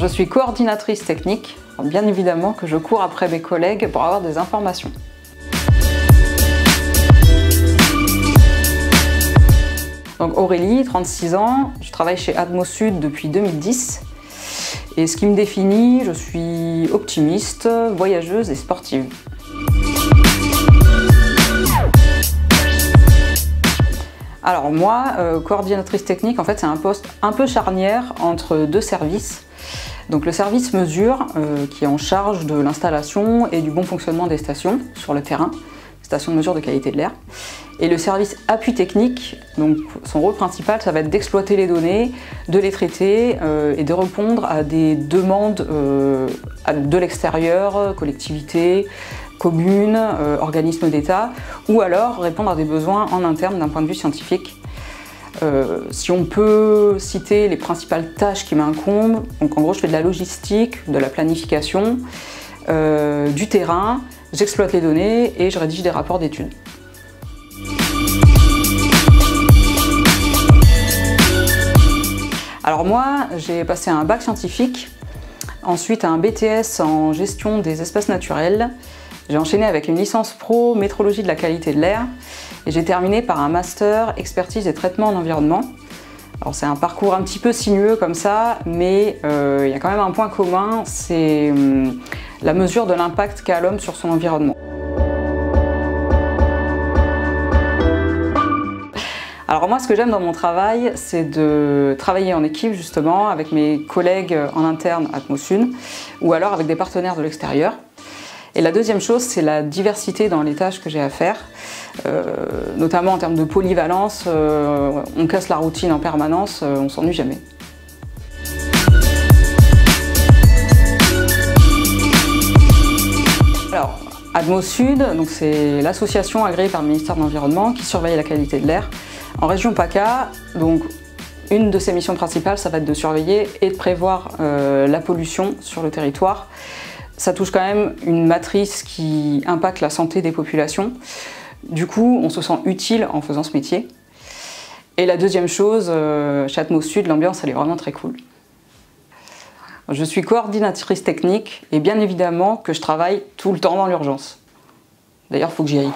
Je suis coordinatrice technique. Bien évidemment que je cours après mes collègues pour avoir des informations. Donc Aurélie, 36 ans, je travaille chez Atmosud depuis 2010. Et ce qui me définit, je suis optimiste, voyageuse et sportive. Alors moi, coordinatrice technique, en fait c'est un poste un peu charnière entre deux services. Donc le service mesure, qui est en charge de l'installation et du bon fonctionnement des stations sur le terrain, stations de mesure de qualité de l'air. Et le service appui technique, donc son rôle principal, ça va être d'exploiter les données, de les traiter et de répondre à des demandes de l'extérieur, collectivités, communes, organismes d'État, ou alors répondre à des besoins en interne d'un point de vue scientifique. Si on peut citer les principales tâches qui m'incombent, donc en gros je fais de la logistique, de la planification, du terrain, j'exploite les données et je rédige des rapports d'études. Alors moi, j'ai passé un bac scientifique, ensuite un BTS en gestion des espaces naturels. J'ai enchaîné avec une licence pro métrologie de la qualité de l'air et j'ai terminé par un master expertise et traitement en environnement. Alors c'est un parcours un petit peu sinueux comme ça, mais il y a quand même un point commun, c'est la mesure de l'impact qu'a l'homme sur son environnement. Alors moi, ce que j'aime dans mon travail, c'est de travailler en équipe justement avec mes collègues en interne Atmosud ou alors avec des partenaires de l'extérieur. Et la deuxième chose, c'est la diversité dans les tâches que j'ai à faire, notamment en termes de polyvalence. On casse la routine en permanence, on s'ennuie jamais. Alors, Atmosud, c'est l'association agréée par le ministère de l'Environnement qui surveille la qualité de l'air. En région PACA, donc, une de ses missions principales, ça va être de surveiller et de prévoir la pollution sur le territoire. Ça touche quand même une matrice qui impacte la santé des populations. Du coup, on se sent utile en faisant ce métier. Et la deuxième chose, chez Atmosud, l'ambiance elle est vraiment très cool. Je suis coordinatrice technique et bien évidemment que je travaille tout le temps dans l'urgence. D'ailleurs, il faut que j'y aille.